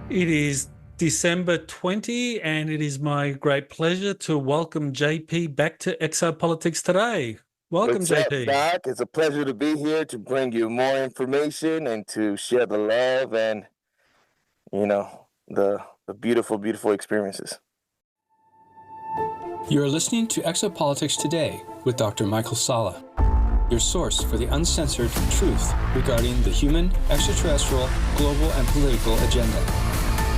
It is December 20, and it is my great pleasure to welcome JP back to Exopolitics today. Welcome, What's up, JP. Doc? It's a pleasure to be here to bring you more information and to share the love and, the beautiful, beautiful experiences. You're listening to Exopolitics Today with Dr. Michael Salla, your source for the uncensored truth regarding the human, extraterrestrial, global, and political agenda.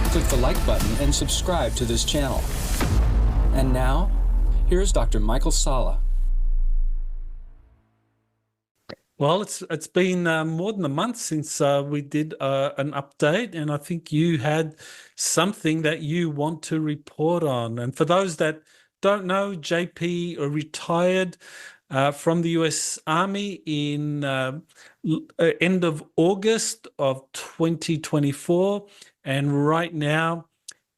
Click the like button and subscribe to this channel. And now, here's Dr. Michael Salla. Well, it's been more than a month since we did an update, and I think you had something that you want to report on. And for those that don't know, JP retired from the US Army in end of August of 2024, and right now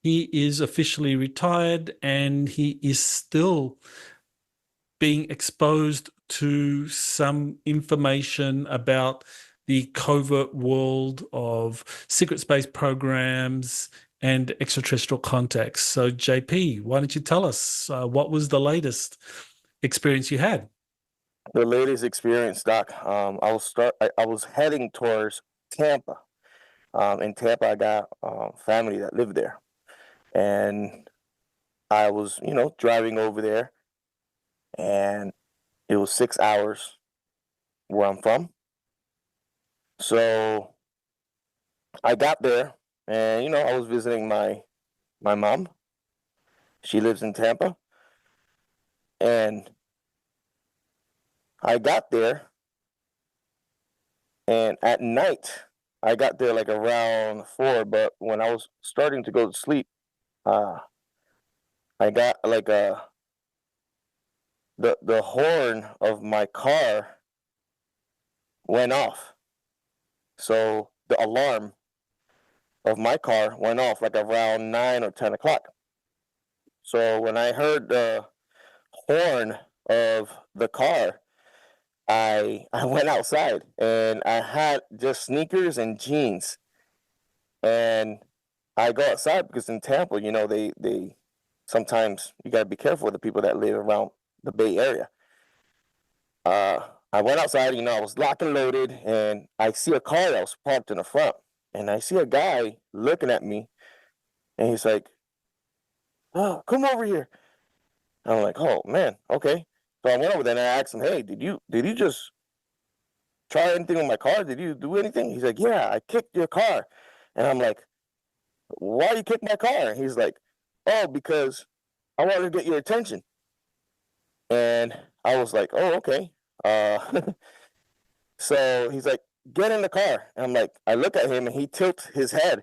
he is officially retired, and he is still being exposed to some information about the covert world of secret space programs and extraterrestrial contacts. So JP, why don't you tell us what was the latest experience you had? The latest experience, Doc. I was heading towards Tampa. In Tampa, I got family that lived there, and I was, driving over there, and it was 6 hours where I'm from. So I got there, and I was visiting my mom. She lives in Tampa, and I got there, and at night I got there like around 4. But when I was starting to go to sleep, I got like the horn of my car went off. So the alarm of my car went off like around 9 or 10 o'clock. So when I heard the horn of the car, I went outside, and I had just sneakers and jeans. And I go outside because in Tampa, they sometimes you gotta be careful with the people that live around the Bay Area. I went outside, I was locked and loaded, and I see a car that was parked in the front, and I see a guy looking at me, and he's like, "Oh, come over here." And I'm like, "Oh man, okay." So I went over there and I asked him, "Hey, did you just try anything with my car? Did you do anything?" He's like, "Yeah, I kicked your car." And I'm like, "Why you kick my car?" And he's like, "Oh, because I wanted to get your attention." And I was like, "Oh, okay." So he's like, "Get in the car." And I'm like, I look at him and he tilts his head.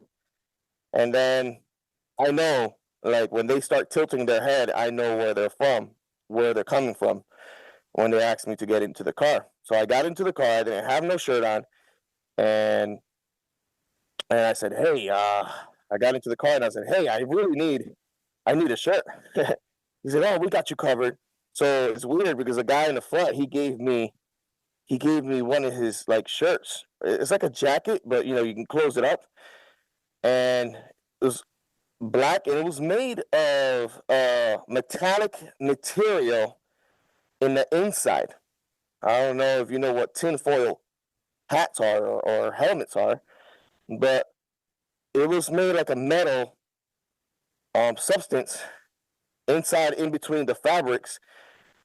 And then I know, like, when they start tilting their head, I know where they're from, where they're coming from when they asked me to get into the car. So I got into the car. I didn't have no shirt on. And I said, "Hey, I got into the car and I said, 'Hey, I need a shirt.'" He said, "Oh, we got you covered." So it's weird because the guy in the front, he gave me one of his like shirts. It's like a jacket, but you can close it up. And it was black, and it was made of metallic material in the inside. I don't know if you know what tinfoil hats are or helmets are, but it was made like a metal substance inside, in between the fabrics,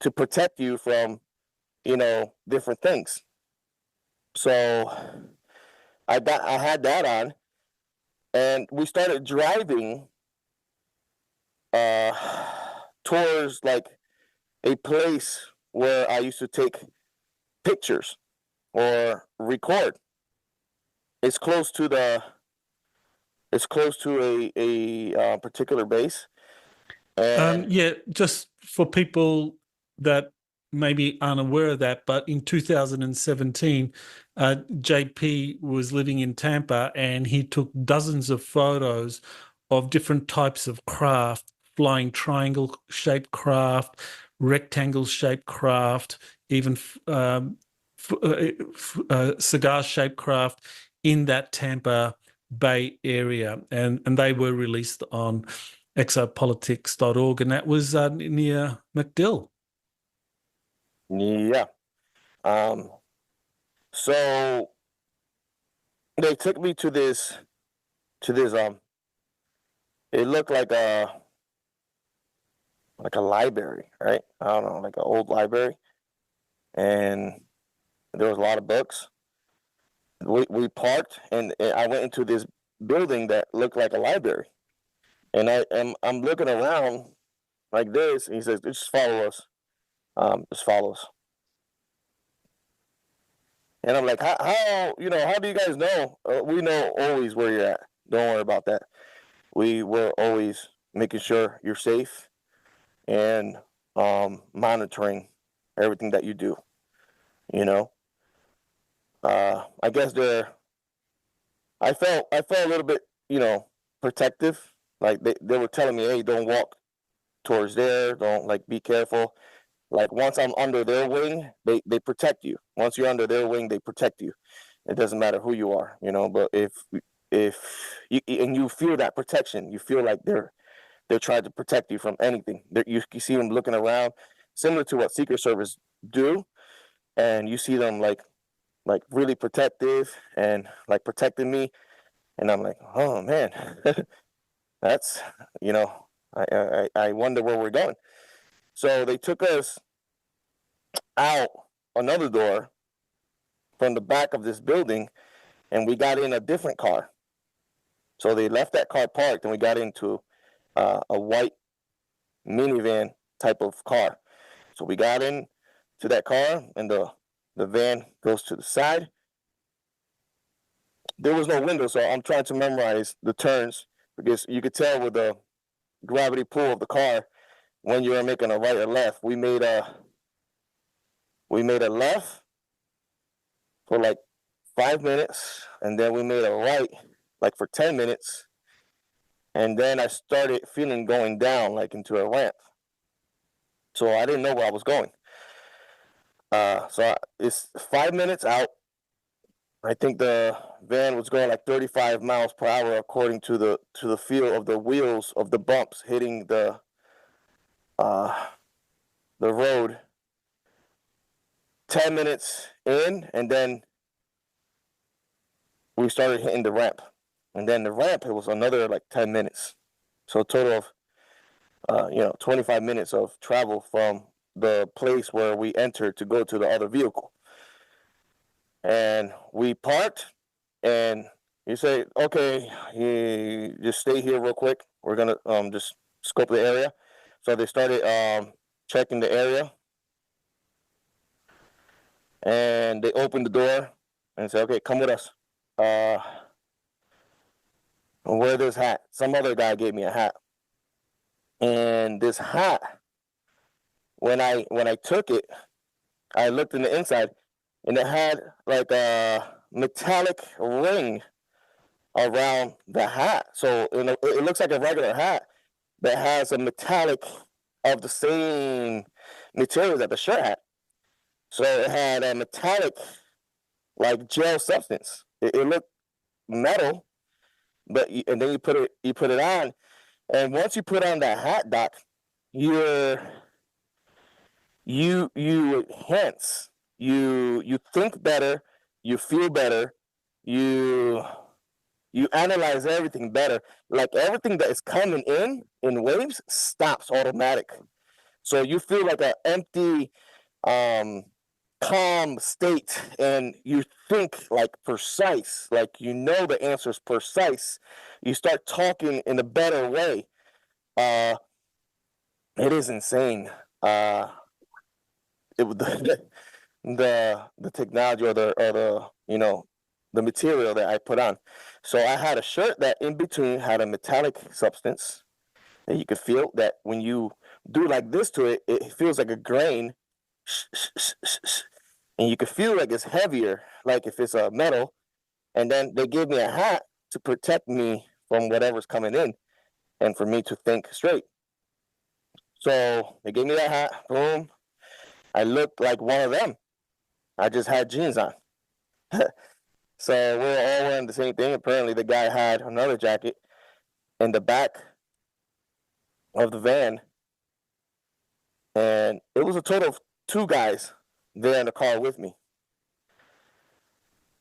to protect you from different things. So I had that on, and we started driving towards like a place where I used to take pictures or record. It's close to a particular base. And Yeah, just for people that maybe aren't aware of that, but in 2017, JP was living in Tampa, and he took dozens of photos of different types of craft, flying triangle-shaped craft, rectangle-shaped craft, even cigar-shaped craft in that Tampa Bay Area, and they were released on exopolitics.org, and that was near MacDill. Yeah. So they took me to this it looked like a library, right? I don't know, like an old library. And there was a lot of books. We parked, and I went into this building that looked like a library. And I'm looking around like this, and he says, "Just follow us. Just follow us." And I'm like, how do you guys know? We know always where you're at. Don't worry about that. We were always making sure you're safe and monitoring everything that you do. I guess I felt a little bit, protective. Like they were telling me, hey, don't walk towards there. Don't, like, be careful. Like, once I'm under their wing, they protect you. Once you're under their wing, they protect you. It doesn't matter who you are, but if you feel that protection, you feel like they're trying to protect you from anything. You see them looking around, similar to what Secret Service do, and you see them like really protective and like protecting me, and I'm like, oh man, that's I wonder where we're going. So they took us out another door from the back of this building, and we got in a different car. So they left that car parked, and we got into a white minivan type of car. So we got in to that car, and the van goes to the side. There was no window, so I'm trying to memorize the turns, because you could tell with the gravity pull of the car when you were making a right or left. We made a left for like 5 minutes, and then we made a right like for 10 minutes, and then I started feeling going down like into a ramp. So I didn't know where I was going. So it's 5 minutes out. I think the van was going like 35 miles per hour according to the feel of the wheels of the bumps hitting the road. 10 minutes in, and then we started hitting the ramp. And then the ramp, it was another like 10 minutes. So a total of 25 minutes of travel from the place where we entered to go to the other vehicle. And we parked, and you say, okay, you just stay here real quick. We're going to just scope the area. So they started checking the area. And they opened the door and said, okay, come with us. Wear this hat. Some other guy gave me a hat. And this hat, when I took it, I looked in the inside, and it had like a metallic ring around the hat. So it looks like a regular hat that has a metallic of the same material that the shirt had. So it had a metallic, like, gel substance. It looked metal, and then you put it on, and once you put on that hat, Doc, you enhance. You think better, you feel better, you analyze everything better. Like, everything that is coming in waves stops automatic. So you feel like an empty, calm state, and you think like precise, like the answer is precise. You start talking in a better way. It is insane. The technology or the material that I put on. So I had a shirt that in between had a metallic substance that you could feel, that when you do like this to it, it feels like a grain. And you can feel like it's heavier, like if it's a metal. And then they gave me a hat to protect me from whatever's coming in and for me to think straight. So they gave me that hat. Boom. I looked like one of them. I just had jeans on. So we were all wearing the same thing. Apparently, the guy had another jacket in the back of the van, and it was a total of 2 guys there in the car with me.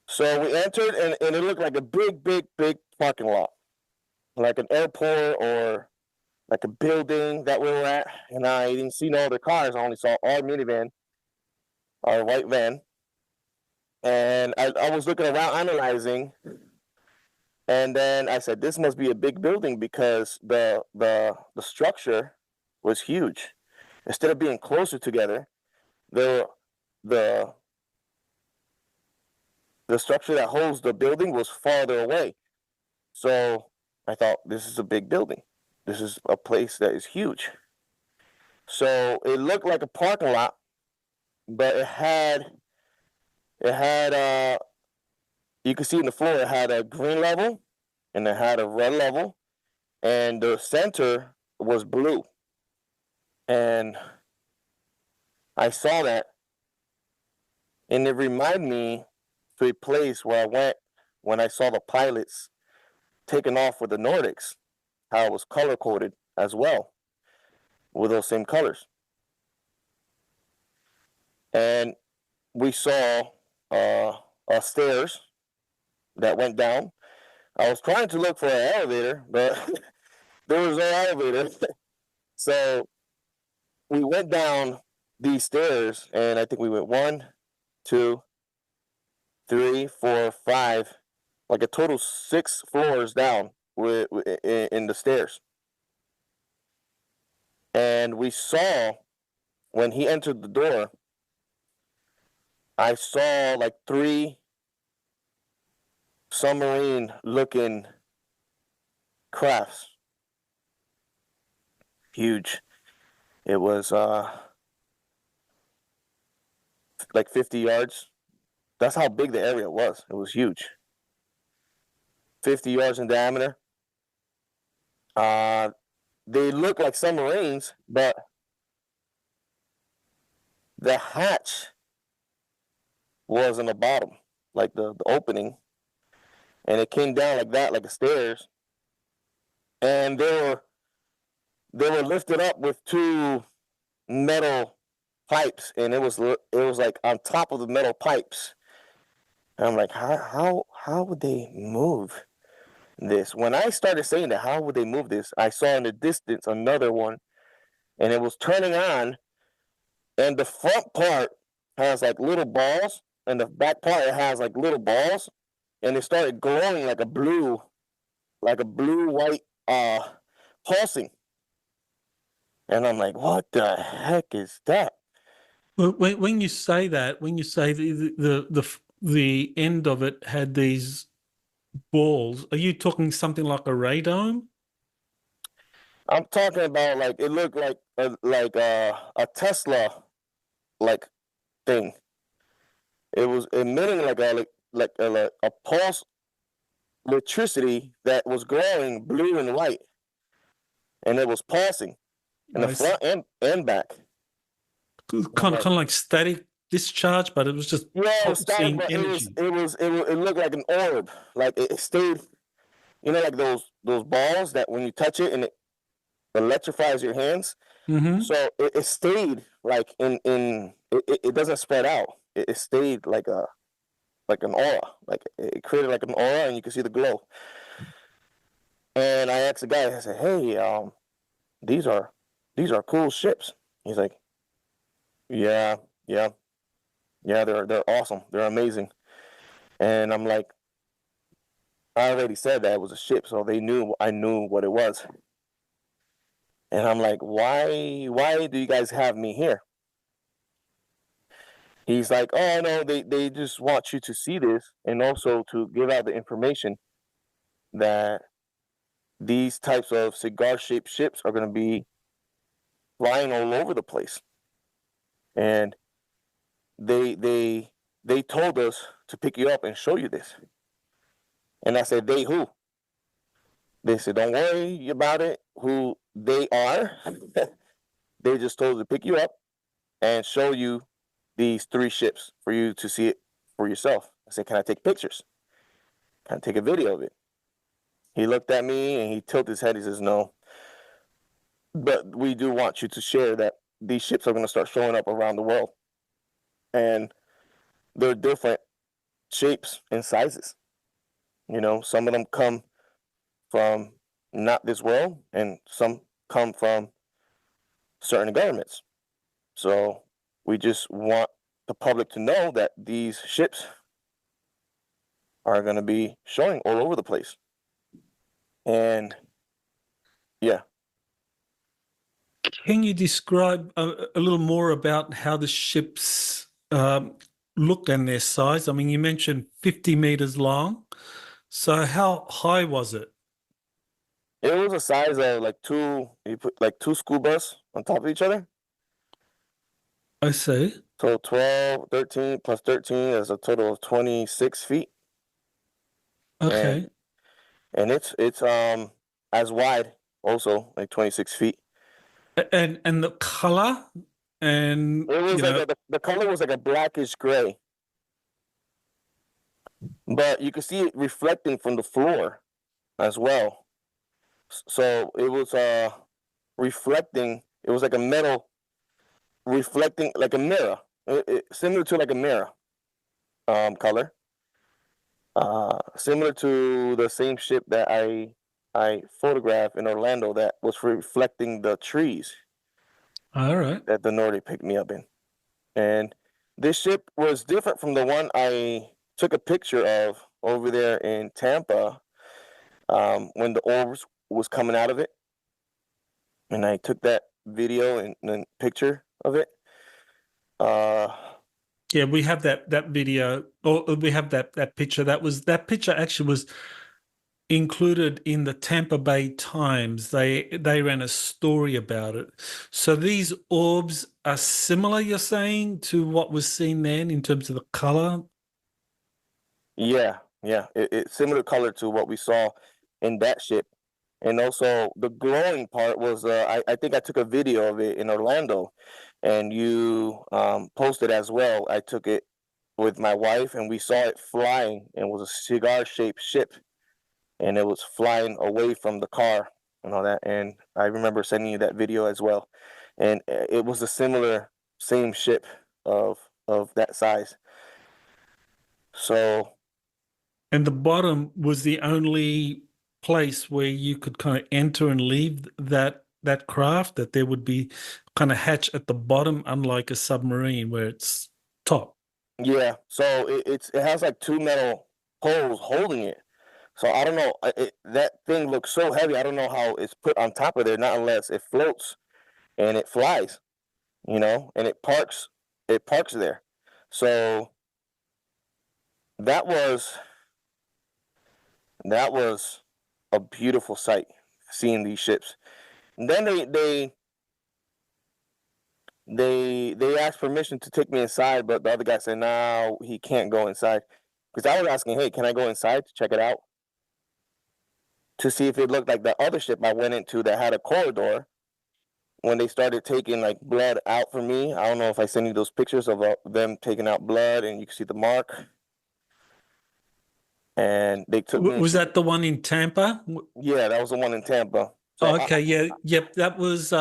So we entered, and it looked like a big, big, big parking lot, like an airport or like a building that we were at. And I didn't see no other cars. I only saw our minivan, our white van. And I was looking around, analyzing, and then I said, this must be a big building because the structure was huge. Instead of being closer together, the structure that holds the building was farther away. So I thought, this is a big building. This is a place that is huge. So it looked like a parking lot, but it had you could see in the floor, it had a green level and it had a red level, and the center was blue. And I saw that, and it reminded me to a place where I went when I saw the pilots taking off with the Nordics, how it was color coded as well with those same colors. And we saw stairs that went down. I was trying to look for an elevator, but there was no elevator. So we went down these stairs, and I think we went 1, 2, 3, 4, 5, like a total 6 floors down in the stairs. And we saw, when he entered the door, I saw like 3 submarine-looking crafts. Huge. It was like 50 yards. That's how big the area was. It was huge. 50 yards in diameter. They look like submarines, but the hatch was in the bottom, like the opening, and it came down like that, like the stairs, and they were lifted up with 2 metal pipes, and it was like on top of the metal pipes. And I'm like, how would they move this? When I started saying that, how would they move this, I saw in the distance another one, and it was turning on, and the front part has like little balls, and the back part it has like little balls, and it started glowing like a blue white pulsing. And I'm like, what the heck is that? Well, when you say that, when you say the end of it had these balls, are you talking something like a radome? I'm talking about like it looked like a Tesla like thing. It was emitting like a pulse electricity that was glowing blue and white, and it was pulsing in the front and back. Kind of like static discharge, but it was just pulsing energy. It looked like an orb. Like it stayed, like those balls that when you touch it and it electrifies your hands. Mm-hmm. So it stayed like it doesn't spread out. It stayed like an aura. Like it created like an aura, and you can see the glow. And I asked the guy, I said, "Hey, these are cool ships." He's like, Yeah, they're awesome. They're amazing. And I'm like, I already said that it was a ship, so I knew what it was. And I'm like, why do you guys have me here? He's like, oh no, they just want you to see this, and also to give out the information that these types of cigar-shaped ships are going to be flying all over the place. And they told us to pick you up and show you this. And I said, they who? They said, don't worry about it, who they are. They just told us to pick you up and show you these 3 ships for you to see it for yourself. I said, can I take pictures? can I take a video of it? He looked at me and he tilted his head. He says, no, but we do want you to share that these ships are going to start showing up around the world. And they're different shapes and sizes. You know, some of them come from not this world, and some come from certain governments. So we just want the public to know that these ships are going to be showing all over the place. And yeah. Can you describe a little more about how the ships look and their size? I mean, you mentioned 50 meters long. So how high was it? It was a size of like you put like two school bus on top of each other. I see. So 12, 13 plus 13 is a total of 26 feet. Okay. And it's as wide also, like 26 feet. And the color, and it was like the color was like a blackish gray, but you could see it reflecting from the floor as well. So it was reflecting. It was like a metal reflecting, like a mirror, similar to like a mirror color, similar to the same ship that I photographed in Orlando that was reflecting the trees. All right. That the Nordic picked me up in. And this ship was different from the one I took a picture of over there in Tampe when the orbs was coming out of it. And I took that video and picture of it. Yeah, we have that video, or we have that picture. That picture actually was included in the Tampa Bay Times. They ran a story about it. So these orbs are similar, you're saying, to what was seen then in terms of the color? Yeah. It's similar color to what we saw in that ship. And also the glowing part was, I think I took a video of it in Orlando, and you posted as well. I took it with my wife, and we saw it flying, and it was a cigar-shaped ship. And it was flying away from the car and all that. And I remember sending you that video as well. And it was a same ship of that size. So. And the bottom was the only place where you could kind of enter and leave that craft, that there would be kind of hatch at the bottom, unlike a submarine where it's top. Yeah. So it has like two metal poles holding it. So I don't know, that thing looks so heavy. I don't know how it's put on top of there, not unless it floats and it flies, you know, and it parks there. So that was a beautiful sight, seeing these ships. And then they asked permission to take me inside, but the other guy said, no, he can't go inside. Because I was asking, hey, can I go inside to check it out? To see if it looked like the other ship I went into that had a corridor. When they started taking like blood out for me, I don't know if I sent you those pictures of them taking out blood, and you can see the mark. And they took me. Was that the one in Tampa? Yeah, that was the one in Tampa. So okay, yep, that was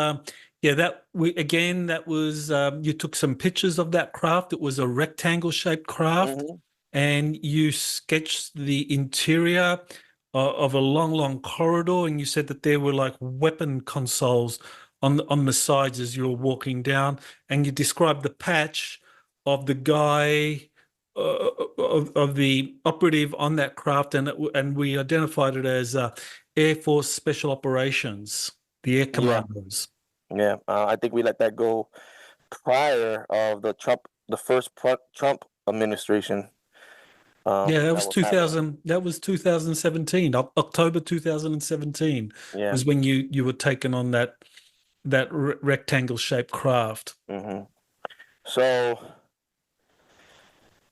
you took some pictures of that craft. It was a rectangle shaped craft, Mm-hmm. and you sketched the interior of a long corridor, and you said that there were like weapon consoles on the sides as you were walking down, and you described the patch of the guy of the operative on that craft, and we identified it as Air Force Special Operations, the air commandos. Yeah, I think we let that go prior of the first Trump administration. That was 2000. That was 2017. October 2017 was when you were taken on that rectangle shaped craft. Mm-hmm. So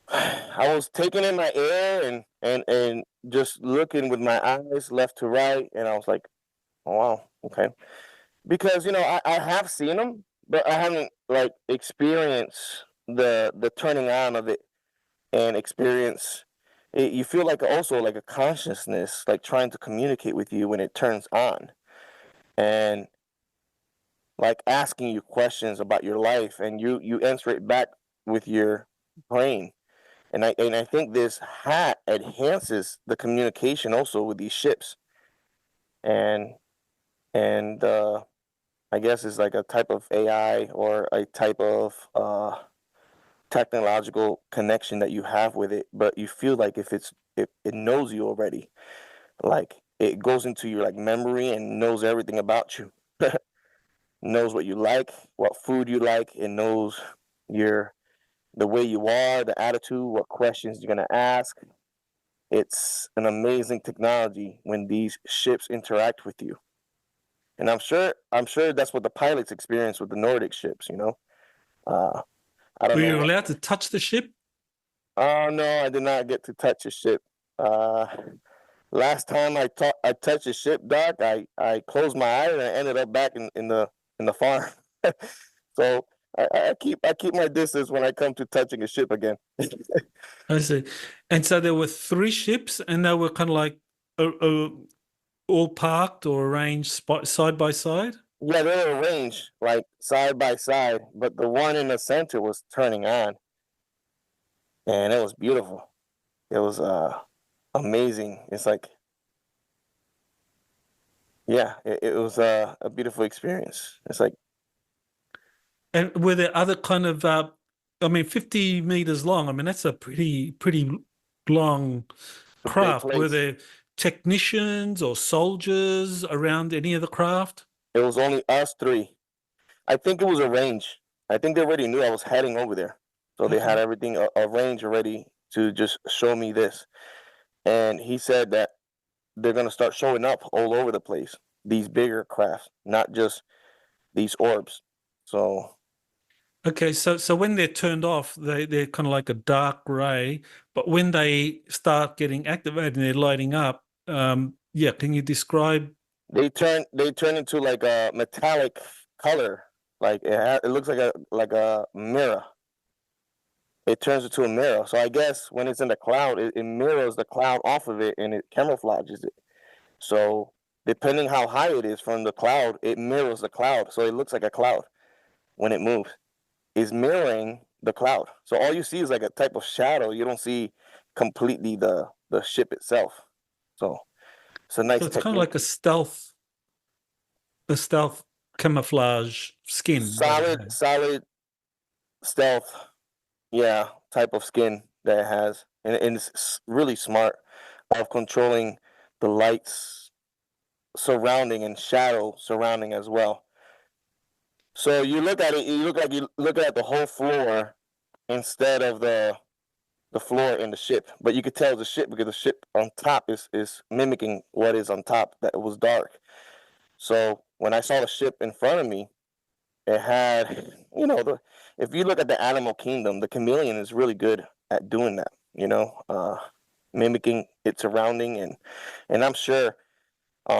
I was taking in my air and just looking with my eyes left to right, and I was like, oh, wow, okay, because I have seen them, but I haven't like experienced the turning on of it and experience you feel like also like a consciousness, like trying to communicate with you when it turns on, and like asking you questions about your life, and you answer it back with your brain. And I think this hat enhances the communication also with these ships, and and I guess it's like a type of AI or a type of technological connection that you have with it, but you feel like if it knows you already, like it goes into your like memory and knows everything about you. Knows what you like, what food you like, it knows your the way you are, the attitude, what questions you're gonna ask. It's an amazing technology when these ships interact with you. And I'm sure that's what the pilots experience with the Nordic ships, you know. I don't Were know. you allowed to touch the ship? Oh no, I did not get to touch a ship. Uh, last time I touched a ship, Doc, I closed my eyes and I ended up back in the farm. So I keep my distance when I come to touching a ship again. I see. And so there were 3 ships, and they were kind of like all parked or arranged side by side? Yeah, they were arranged like side by side, but the one in the center was turning on, and it was beautiful. It was amazing. It's like, yeah, it was a beautiful experience. It's like, And were there other kind of, I mean, 50 meters long? I mean, that's a pretty long a big craft. Were place. there technicians or soldiers around any of the craft? It was only us 3. I think it was arranged. I think they already knew I was heading over there, so they had Okay. everything arranged already to just show me this. And he said that they're gonna start showing up all over the place. These bigger crafts, not just these orbs. So Okay, so when they're turned off, they're kind of like a dark gray, but when they start getting activated and they're lighting up, yeah, can you describe? they turn into like a metallic color, like it looks like a mirror. It turns into a mirror. So I guess when it's in the cloud, it mirrors the cloud off of it and it camouflages it. So depending how high it is from the cloud, it mirrors the cloud. So it looks like a cloud when it moves. Is mirroring the cloud. So all you see is like a type of shadow. You don't see completely the ship itself. So it's a nice So it's kind of technique. like a stealth camouflage skin that it has. Solid stealth, yeah, type of skin that it has, and it's really smart of controlling the lights surrounding and shadow surrounding as well. So you look at it, you look like you're looking at the whole floor instead of the floor in the ship. But you could tell the ship because the ship on top is mimicking what is on top. That it was dark. So when I saw the ship in front of me, it had, if you look at the animal kingdom, the chameleon is really good at doing that. Mimicking its surrounding, and I'm sure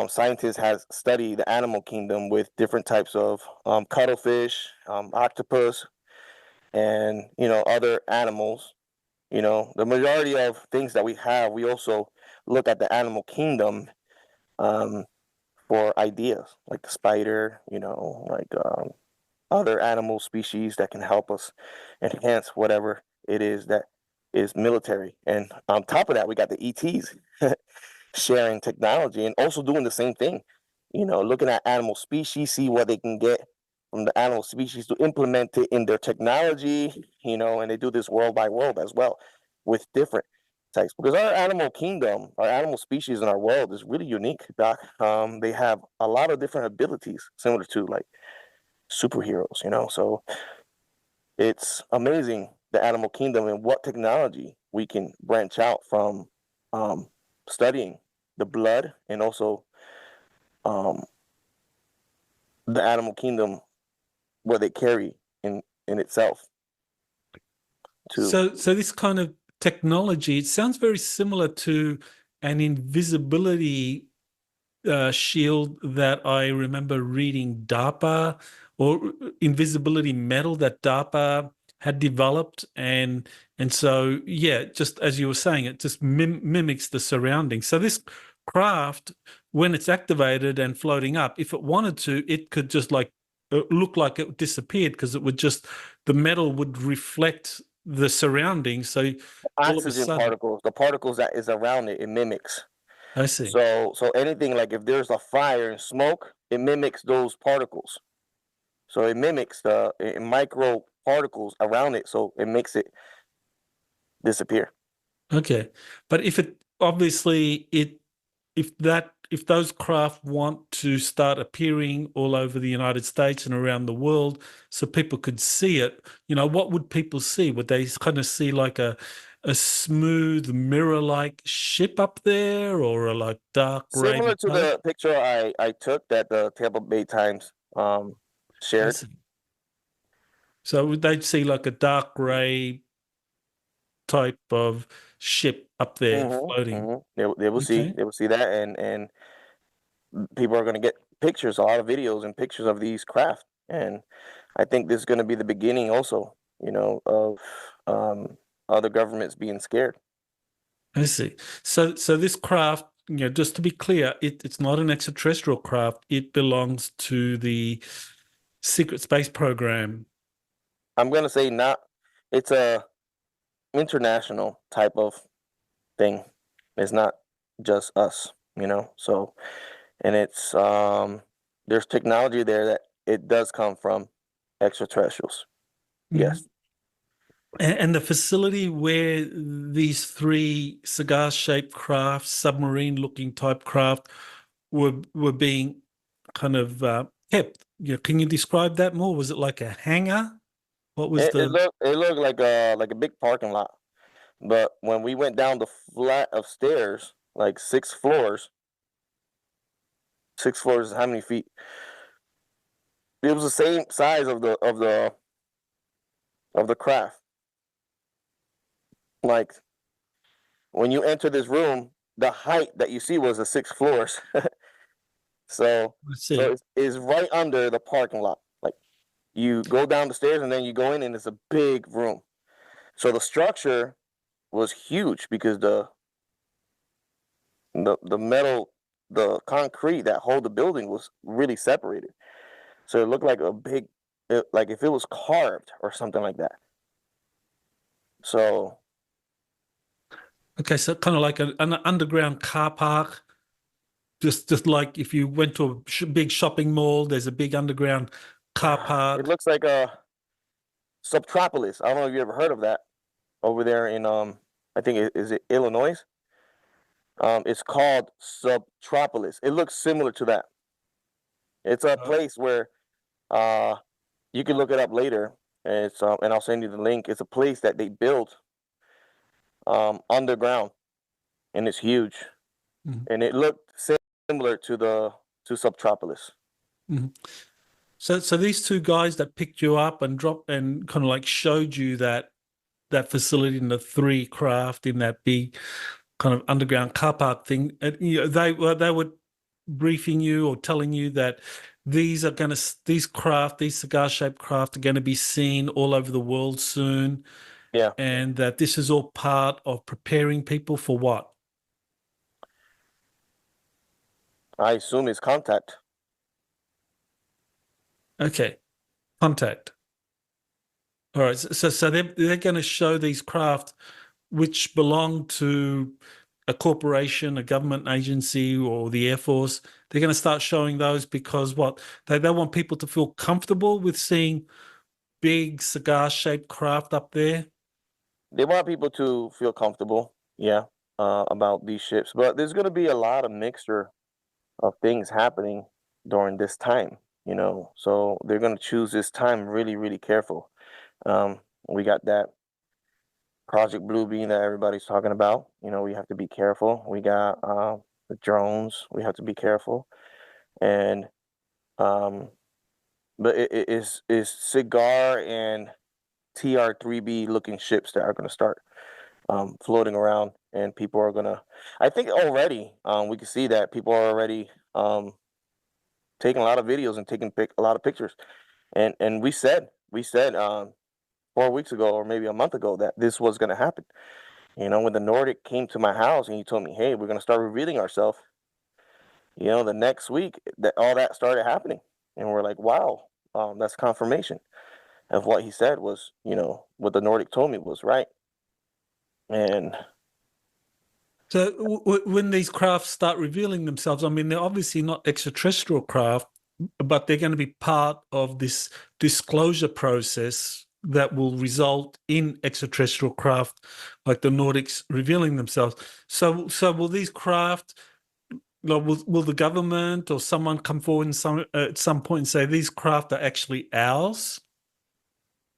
scientists has studied the animal kingdom with different types of cuttlefish, octopus, and other animals. The majority of things that we have, we also look at the animal kingdom um, for ideas, like the spider, like other animal species that can help us enhance whatever it is that is military. And on top of that, we got the ETs sharing technology and also doing the same thing, looking at animal species, see what they can get from the animal species to implement it in their technology, and they do this world by world as well with different types. Because our animal kingdom, our animal species in our world is really unique, Doc. They have a lot of different abilities similar to like superheroes, so it's amazing the animal kingdom and what technology we can branch out from studying the blood and also um, the animal kingdom, what they carry in itself. So this kind of technology, it sounds very similar to an invisibility shield that I remember reading DARPA, or invisibility medal that DARPA had developed, and so yeah, just as you were saying, it just mimics the surroundings. So this craft, when it's activated and floating up, if it wanted to, it could just like look like it disappeared, because it would just, the metal would reflect the surroundings. So all of a Oxygen sudden, particles, the particles that is around it, it mimics. I see. So anything, like if there's a fire and smoke, it mimics those particles. So it mimics the micro particles around it, so it makes it disappear. Okay, but if it obviously it if those craft want to start appearing all over the United States and around the world, so people could see it, what would people see? Would they kind of see like a smooth mirror-like ship up there, or a like dark gray? Similar to the picture I took that the Tampa Bay Times shared. So would they see like a dark gray type of ship up there floating? They will see that, and people are going to get pictures, a lot of videos and pictures of these craft, and I think this is going to be the beginning also, of other governments being scared. I see. So this craft, just to be clear, it's not an extraterrestrial craft. It belongs to the secret space program. I'm going to say not. It's a international type of thing. It's not just us, so, and it's there's technology there that it does come from extraterrestrials. Yes. And the facility where these three cigar-shaped craft, submarine-looking type craft, were being kind of kept. Can you describe that more? Was it like a hangar? What was it looked like a big parking lot, but when we went down the flat of stairs, like 6 floors. 6 floors is how many feet? It was the same size of the craft. Like when you enter this room, the height that you see was the 6 floors. So it's right under the parking lot. Like you go down the stairs and then you go in, and it's a big room. So the structure was huge because the metal, the concrete that hold the building was really separated. So it looked like a big, like if it was carved or something like that. So. Okay, so kind of like an underground car park, just like if you went to a big shopping mall, there's a big underground car park. It looks like a subtropolis. I don't know if you ever heard of that over there in I think is it Illinois? It's called subtropolis. It looks similar to that. It's a place where you can look it up later. And it's and I'll send you the link. It's a place that they built underground, and it's huge, and it looked similar to subtropolis. So these two guys that picked you up and dropped and kind of like showed you that facility in the three craft in that big kind of underground car park thing, they were briefing you or telling you that these cigar-shaped craft are going to be seen all over the world soon. Yeah. And that this is all part of preparing people for what? I assume it's contact. Okay. Contact. All right. So they're going to show these craft which belong to a corporation, a government agency, or the Air Force. They're going to start showing those because what? They want people to feel comfortable with seeing big cigar-shaped craft up there. They want people to feel comfortable, about these ships. But there's going to be a lot of mixture of things happening during this time, So they're going to choose this time really, really careful. We got that Project Blue Beam that everybody's talking about. We have to be careful. We got the drones. We have to be careful. And but it is cigar and TR-3B looking ships that are going to start floating around, and people are going to, I think already we can see that people are already taking a lot of videos and taking a lot of pictures, and we said 4 weeks ago or maybe a month ago that this was going to happen. You know, when the Nordic came to my house and he told me, "Hey, we're going to start revealing ourselves," you know, the next week that all that started happening, and we're like, "Wow, that's confirmation of what he said was, you know, what the Nordic told me was right." And So when these crafts start revealing themselves, I mean, they're obviously not extraterrestrial craft, but they're going to be part of this disclosure process that will result in extraterrestrial craft, like the Nordics revealing themselves. So will these craft, like, will the government or someone come forward and at some point and say these craft are actually ours?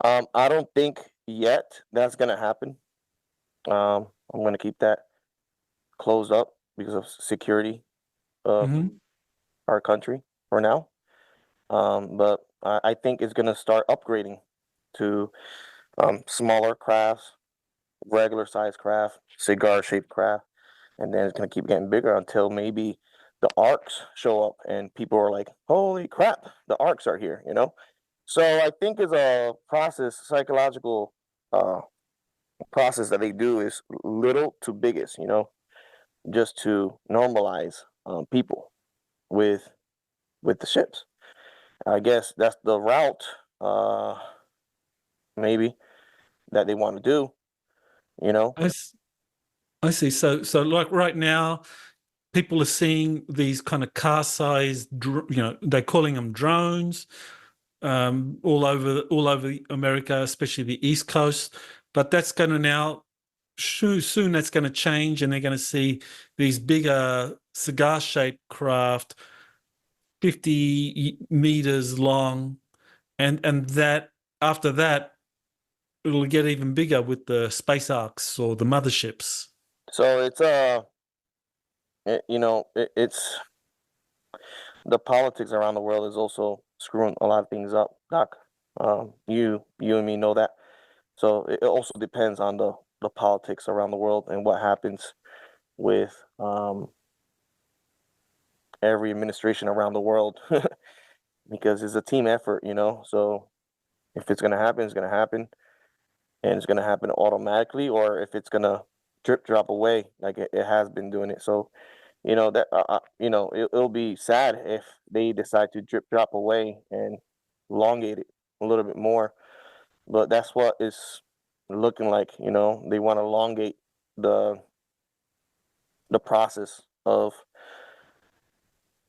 I don't think yet that's going to happen. I'm going to keep that closed up because of security of our country for now. But I think it's going to start upgrading to smaller crafts, regular size craft, cigar shaped craft, and then it's going to keep getting bigger until maybe the arcs show up and people are like, "Holy crap, the arcs are here," you know? So I think it's a process, psychological process that they do is little to biggest, you know, just to normalize people with the ships. I guess that's the route, maybe that they want to do. You know, I see. So like right now, people are seeing these kind of car-sized, they're calling them drones, all over America, especially the East Coast. But that's going to now soon that's going to change, and they're going to see these bigger cigar-shaped craft, 50 meters long, and that after that it'll get even bigger with the space arcs or the motherships. so it's you know, it's the politics around the world is also screwing a lot of things up, Doc. You and me know that. So it also depends on the politics around the world and what happens with every administration around the world, because it's a team effort, you know. So if it's gonna happen, it's gonna happen, and it's gonna happen automatically, or if it's gonna drip drop away like it has been doing it. So you know that you know it'll be sad if they decide to drip drop away and elongate it a little bit more. But that's what is looking like. You know, they want to elongate the process of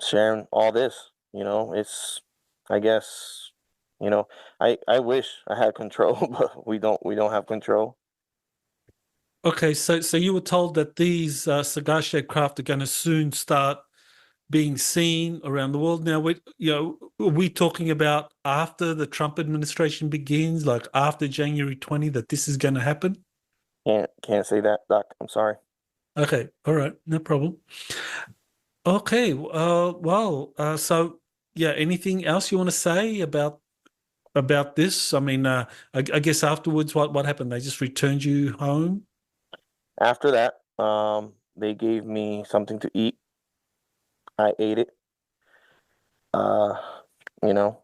sharing all this. You know, it's, I guess, you know, I wish I had control, but we don't have control. Okay, so you were told that these cigar shaped craft are going to soon start being seen around the world. Now, are we talking about after the Trump administration begins, like after January 20, that this is going to happen? Can't say that, Doc. I'm sorry. Okay, all right, no problem. Okay, so yeah, anything else you want to say about this? I mean, I guess afterwards, what happened? They just returned you home? After that, they gave me something to eat. I ate it. You know,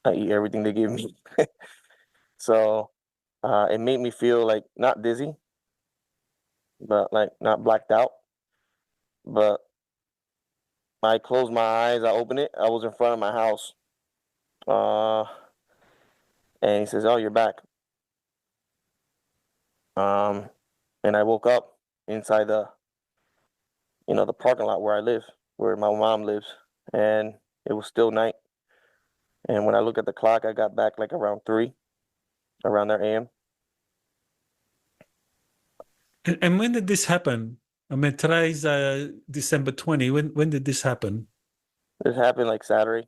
I eat everything they gave me. So it made me feel like not dizzy, but like not blacked out. But I closed my eyes, I opened it, I was in front of my house. And he says, "Oh, you're back." And I woke up inside the parking lot where I live, where my mom lives, and it was still night. And when I look at the clock, I got back like around 3, around there a.m. And when did this happen? I mean, today's December 20. When did this happen? This happened like Saturday.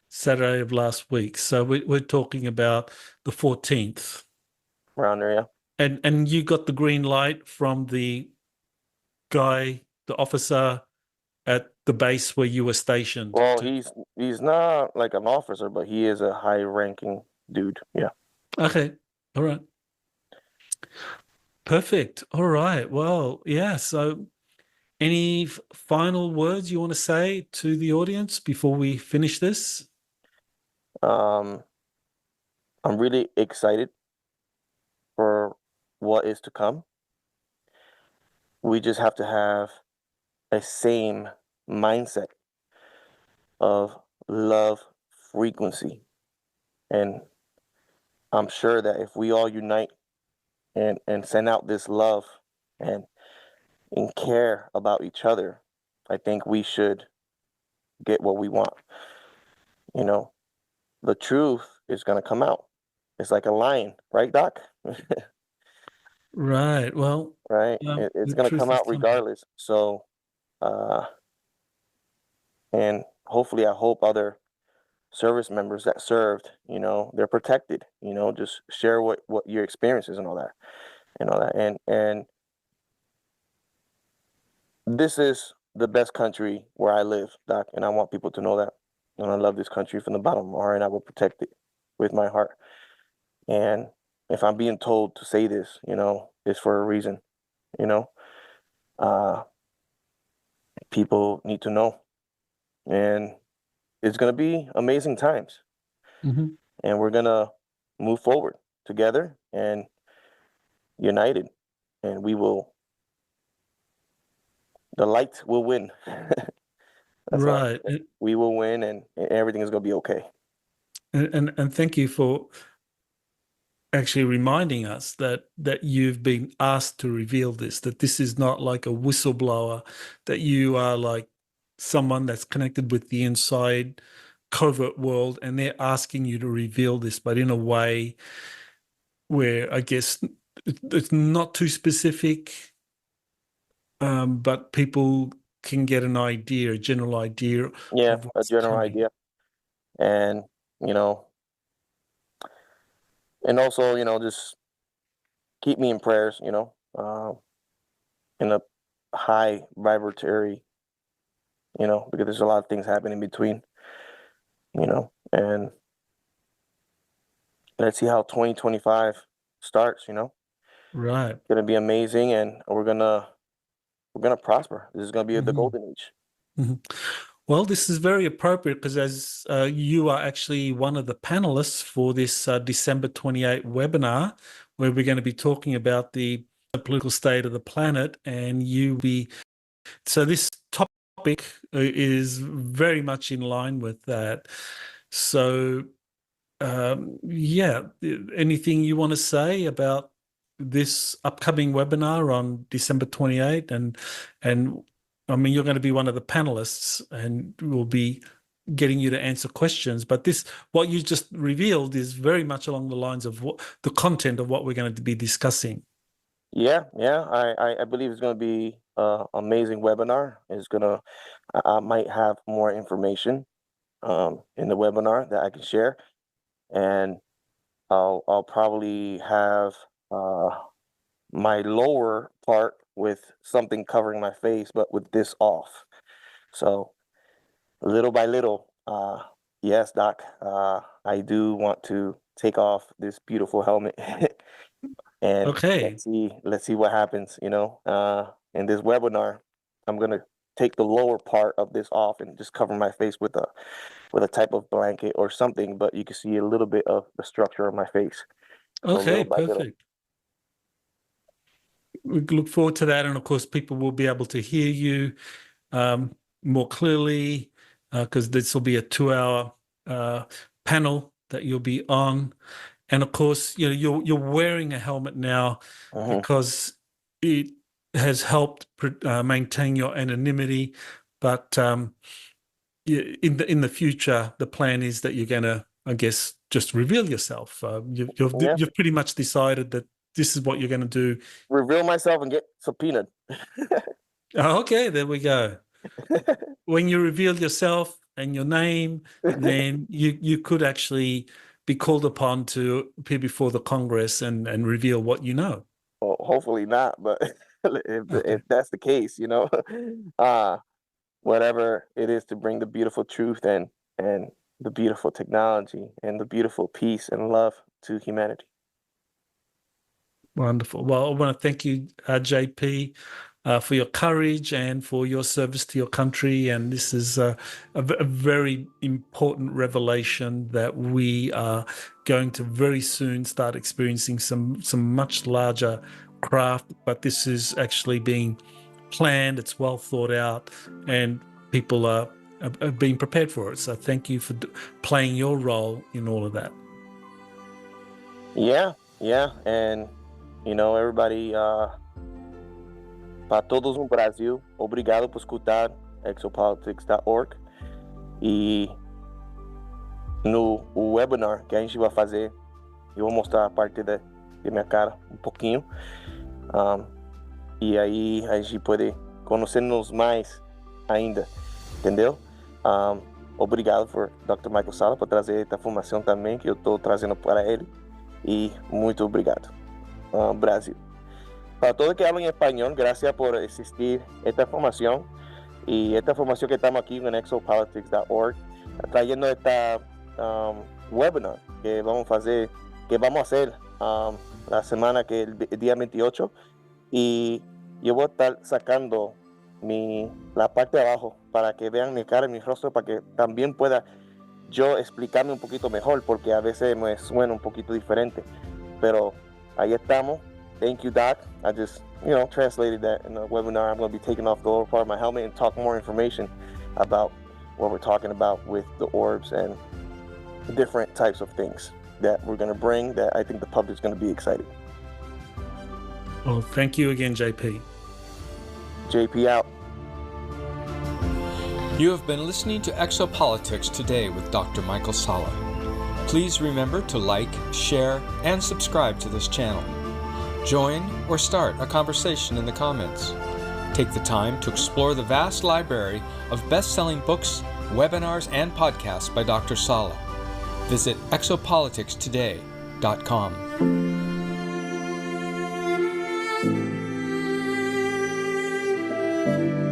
Saturday of last week. So we're talking about the 14th. Around there, yeah. And you got the green light from the guy, the officer at the base where you were stationed. Well, he's not like an officer, but he is a high-ranking dude. Yeah. Okay. All right. Perfect. All right. Well, yeah. So any final words you want to say to the audience before we finish this? I I'm really excited for what is to come. We just have to have a same mindset of love frequency. And I'm sure that if we all unite and send out this love and care about each other, I think we should get what we want. You know, the truth is going to come out. It's like a lion, right, Doc? Right. Well, Right? It's the going to truth come is out coming. regardless. So, and hopefully, I hope other service members that served, they're protected. Just share what your experiences and all that, and this is the best country where I live, Doc, and I want people to know that. And I love this country from the bottom of my heart, and I will protect it with my heart. And if I'm being told to say this, it's for a reason. People need to know, and it's going to be amazing times. hmm And we're going to move forward together and united, and the light will win. That's all. Right. We will win, and everything is going to be okay. And thank you for actually reminding us that you've been asked to reveal this, that this is not like a whistleblower, that you are like someone that's connected with the inside covert world, and they're asking you to reveal this, but in a way where I guess it's not too specific, but people can get an idea, a general idea Yeah, of a what's general coming. idea. And, and also, just keep me in prayers, in a high vibratory, because there's a lot of things happening in between, and let's see how 2025 starts, Right. It's going to be amazing, and we're going to prosper. This is going to be the Mhm. golden age. Mhm. Well, this is very appropriate because as you are actually one of the panelists for this December 28 webinar, where we're going to be talking about the political state of the planet, and so this topic is very much in line with that. So, yeah, anything you want to say about this upcoming webinar on December 28? And I mean, you're going to be one of the panelists, and we'll be getting you to answer questions. But what you just revealed is very much along the lines of the content of what we're going to be discussing. Yeah. I believe it's going to be an amazing webinar. I might have more information in the webinar that I can share, and I'll probably have my lower part with something covering my face, but with this off. So little by little, yes, Doc, I do want to take off this beautiful helmet. And Okay. let's see what happens, in this webinar. I'm gonna take the lower part of this off and just cover my face with a type of blanket or something, but you can see a little bit of the structure of my face. So Okay, little by little. perfect. We look forward to that, and of course, people will be able to hear you more clearly because this will be a 2-hour panel that you'll be on. And of course, you're wearing a helmet now because it has helped maintain your anonymity. But in the future, the plan is that you're going to, I guess, just reveal yourself. You've pretty much decided that this is what you're going to do. Reveal myself and get subpoenaed. Oh, okay, there we go. When you reveal yourself and your name, then you could actually be called upon to appear before the Congress and reveal what you know. Well, hopefully not, but Okay. if that's the case, whatever it is to bring the beautiful truth and the beautiful technology and the beautiful peace and love to humanity. Wonderful. Well, I want to thank you, JP. for your courage and for your service to your country. And this is a very important revelation that we are going to very soon start experiencing some much larger craft, but this is actually being planned, it's well thought out, and people are being prepared for it. So thank you for playing your role in all of that. Yeah, and everybody, para todos no Brasil, obrigado por escutar exopolitics.org. E no webinar que a gente vai fazer, eu vou mostrar a parte de minha cara um pouquinho. E aí a gente pode conhecer-nos mais ainda, entendeu? Obrigado por Dr. Michael Salla por trazer esta informação também que eu estou trazendo para ele. E muito obrigado, Brasil. Para todos que hablan espanhol, gracias por existir esta información. Y esta información que estamos aquí en exopolitics.org, trayendo esta webinar que vamos a hacer la semana que el día 28. Y yo voy a estar sacando la parte de abajo para que vean mi cara y mi rostro, para que también pueda yo explicarme un poquito mejor, porque a veces me suena un poquito diferente. Pero ahí estamos. Thank you, Doc. I just, translated that in the webinar. I'm going to be taking off the lower part of my helmet and talk more information about what we're talking about with the orbs and different types of things that we're going to bring that I think the public's going to be excited. Well, thank you again, JP. JP out. You have been listening to Exopolitics Today with Dr. Michael Salla. Please remember to like, share, and subscribe to this channel. Join or start a conversation in the comments. Take the time to explore the vast library of best-selling books, webinars, and podcasts by Dr. Salla. Visit exopoliticstoday.com.